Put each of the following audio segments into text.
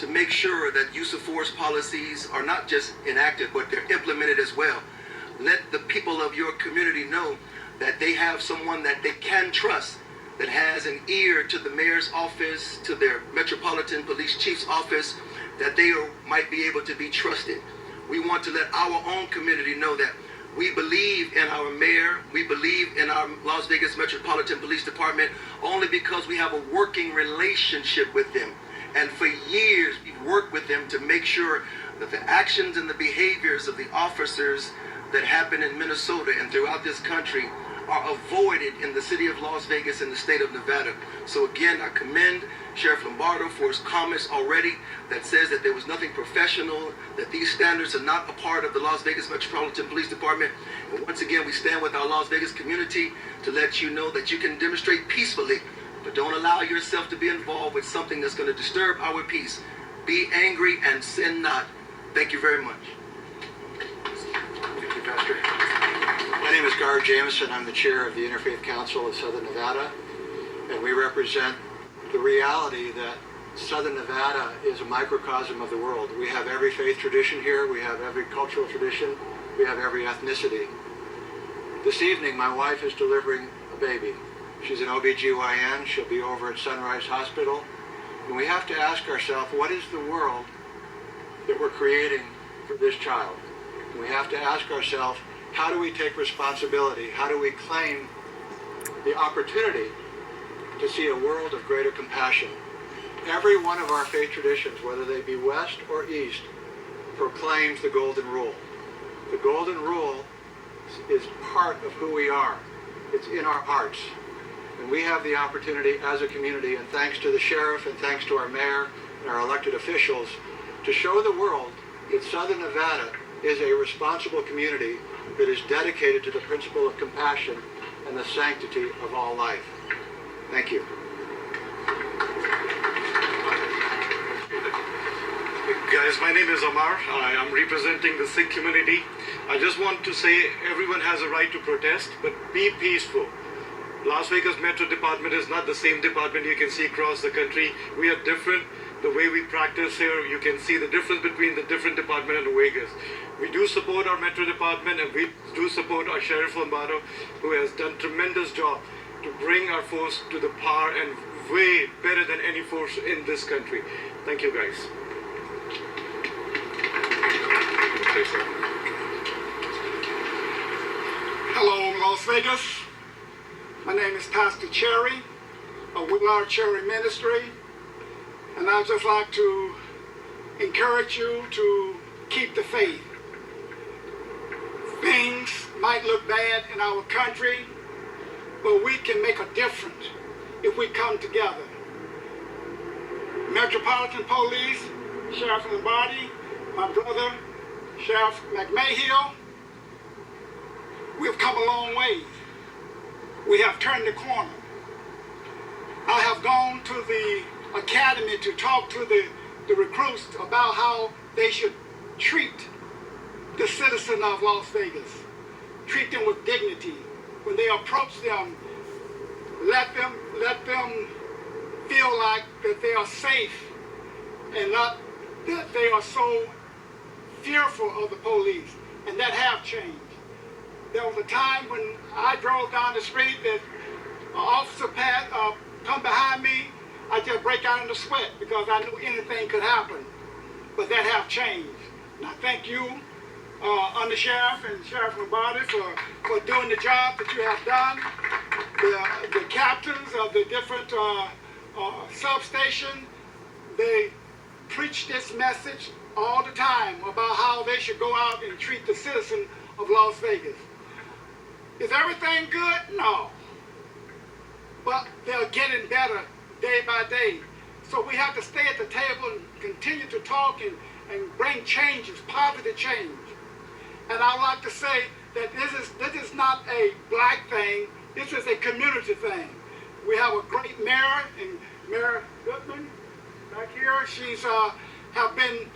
to make sure that use of force policies are not just enacted, but they're implemented as well. Let the people of your community know that they have someone that they can trust, that has an ear to the mayor's office, to their Metropolitan Police Chief's office, that they might be able to be trusted. We want to let our own community know that we believe in our mayor, we believe in our Las Vegas Metropolitan Police Department only because we have a working relationship with them. And for years, we've worked with them to make sure that the actions and the behaviors of the officers that happen in Minnesota and throughout this country are avoided in the city of Las Vegas and the state of Nevada. So again, I commend Sheriff Lombardo for his comments already that says that there was nothing professional, that these standards are not a part of the Las Vegas Metropolitan Police Department. And once again, we stand with our Las Vegas community to let you know that you can demonstrate peacefully, but don't allow yourself to be involved with something that's going to disturb our peace. Be angry and sin not. Thank you very much. Thank you, Pastor. My name is Gar Jameson. I'm the chair of the Interfaith Council of Southern Nevada, and we represent the reality that Southern Nevada is a microcosm of the world. We have every faith tradition here, we have every cultural tradition, we have every ethnicity. This evening, my wife is delivering a baby. She's an OBGYN, she'll be over at Sunrise Hospital, and we have to ask ourselves, what is the world that we're creating for this child? And we have to ask ourselves, how do we take responsibility? How do we claim the opportunity to see a world of greater compassion? Every one of our faith traditions, whether they be West or East, proclaims the Golden Rule. The Golden Rule is part of who we are. It's in our hearts. And we have the opportunity as a community, and thanks to the sheriff and thanks to our mayor and our elected officials, to show the world that Southern Nevada is a responsible community that is dedicated to the principle of compassion and the sanctity of all life. Thank you. Guys, my name is Amar. I'm representing the Sikh community. I just want to say everyone has a right to protest, but be peaceful. Las Vegas Metro Department is not the same department you can see across the country. We are different. The way we practice here, you can see the difference between the different department in Vegas. We do support our Metro Department, and we do support our Sheriff Lombardo, who has done tremendous job to bring our force to the par and way better than any force in this country. Thank you, guys. Hello, Las Vegas. My name is Pastor Cherry of Willard Cherry Ministry, and I'd just like to encourage you to keep the faith. Things might look bad in our country, but we can make a difference if we come together. Metropolitan Police, Sheriff Lombardi, my brother, Sheriff McMahill, we've come a long way. We have turned the corner. I have gone to the academy to talk to the recruits about how they should treat the citizen of Las Vegas. Treat them with dignity. When they approach them, let them feel like that they are safe and not that they are so fearful of the police, and that have changed. There was a time when I drove down the street that an officer come behind me, I just break out in a sweat because I knew anything could happen. But that have changed. And I thank you, Under Sheriff and Sheriff Lombardi, for doing the job that you have done. The captains of the different substations, they preach this message all the time about how they should go out and treat the citizen of Las Vegas. Is everything good? No. But they're getting better day by day. So we have to stay at the table and continue to talk and bring changes, positive change. And I would like to say that this is not a black thing, this is a community thing. We have a great mayor, and Mayor Goodman back here. She's have been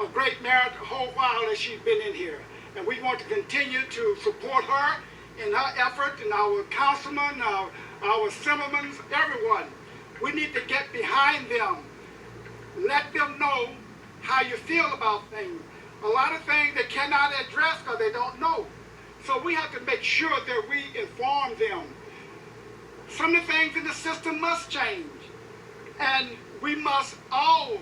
a great mayor the whole while that she's been in here. And we want to continue to support her in her effort, and our councilmen, our assemblymen, everyone. We need to get behind them. Let them know how you feel about things. A lot of things they cannot address because they don't know. So we have to make sure that we inform them. Some of the things in the system must change. And we must all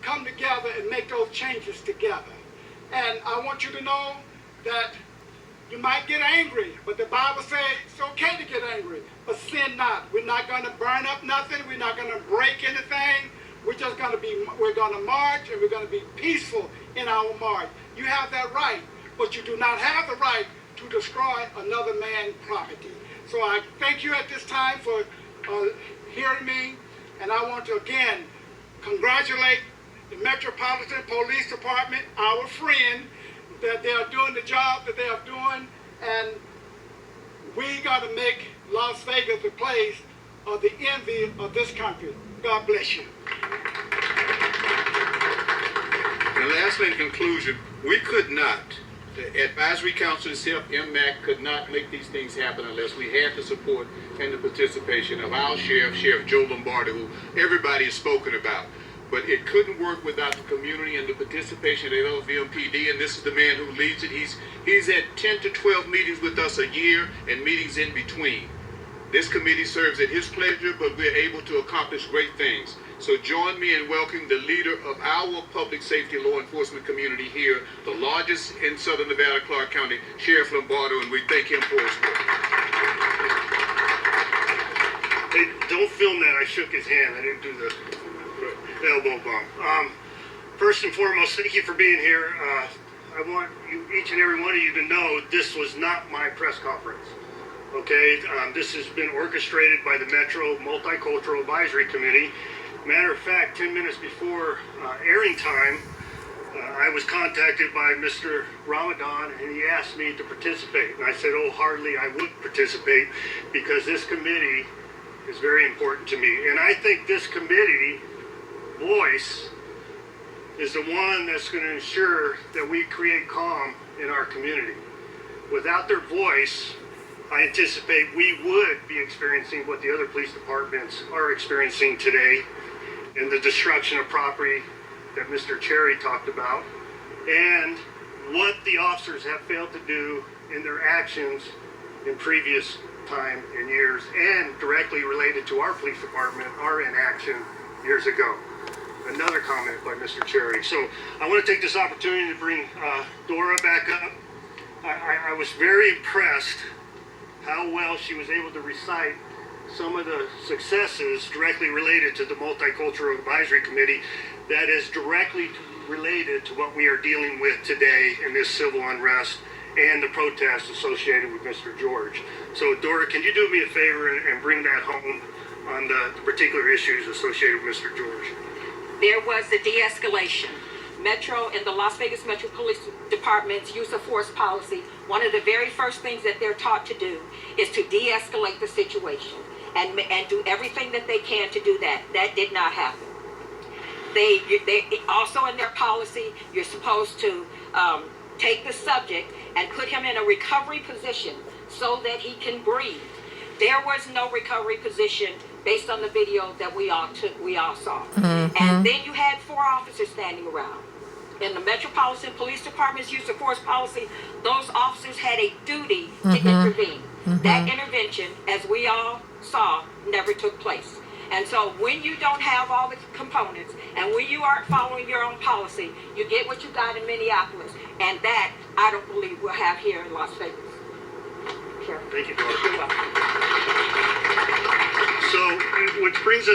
come together and make those changes together. And I want you to know that you might get angry, but the Bible says it's okay to get angry, but sin not. We're not going to burn up nothing. We're not going to break anything. We're just going to march, and we're going to be peaceful in our march. You have that right, but you do not have the right to destroy another man's property. So I thank you at this time for hearing me, and I want to again congratulate the Metropolitan Police Department, our friend, that they are doing the job that they are doing, and we got to make Las Vegas the place of the envy of this country. God bless you. And lastly, in conclusion, we could not, the Advisory Council itself, MMAC, could not make these things happen unless we had the support and the participation of our sheriff, Sheriff Joe Lombardi, who everybody has spoken about. But it couldn't work without the community and the participation of LVMPD, and this is the man who leads it. He's at 10 to 12 meetings with us a year and meetings in between. This committee serves at his pleasure, but we're able to accomplish great things. So join me in welcoming the leader of our public safety law enforcement community here, the largest in Southern Nevada, Clark County, Sheriff Lombardo, and we thank him for his work. Hey, don't film that. I shook his hand. I didn't do the elbow bump. First and foremost, thank you for being here. I want you, each and every one of you, to know this was not my press conference. Okay, this has been orchestrated by the Metro Multicultural Advisory Committee. Matter of fact, 10 minutes before airing time, I was contacted by Mr. Ramadan, and he asked me to participate. And I said, oh, hardly I would participate, because this committee is very important to me. And I think this committee voice is the one that's going to ensure that we create calm in our community. Without their voice, I anticipate we would be experiencing what the other police departments are experiencing today, and the destruction of property that Mr. Cherry talked about, and what the officers have failed to do in their actions in previous time and years, and directly related to our police department, our inaction years ago. Another comment by Mr. Cherry. So I want to take this opportunity to bring Dora back up. I was very impressed how well she was able to recite some of the successes directly related to the Multicultural Advisory Committee that is directly related to what we are dealing with today in this civil unrest and the protests associated with Mr. George. So Dora, can you do me a favor and bring that home on the particular issues associated with Mr. George? There was the de-escalation. Metro and the Las Vegas Metro Police Department's use of force policy, one of the very first things that they're taught to do is to de-escalate the situation and do everything that they can to do that. That did not happen. They also, in their policy, you're supposed to take the subject and put him in a recovery position so that he can breathe. There was no recovery position based on the video that we all saw. And then you had 4 officers standing around. In the Metropolitan Police Department's use of force policy, those officers had a duty to intervene. That intervention, as we all saw, never took place. And so when you don't have all the components, and when you aren't following your own policy, you get what you got in Minneapolis. And that, I don't believe, we'll have here in Las Vegas. Sure. Thank you, Dora. You're welcome. So, which brings us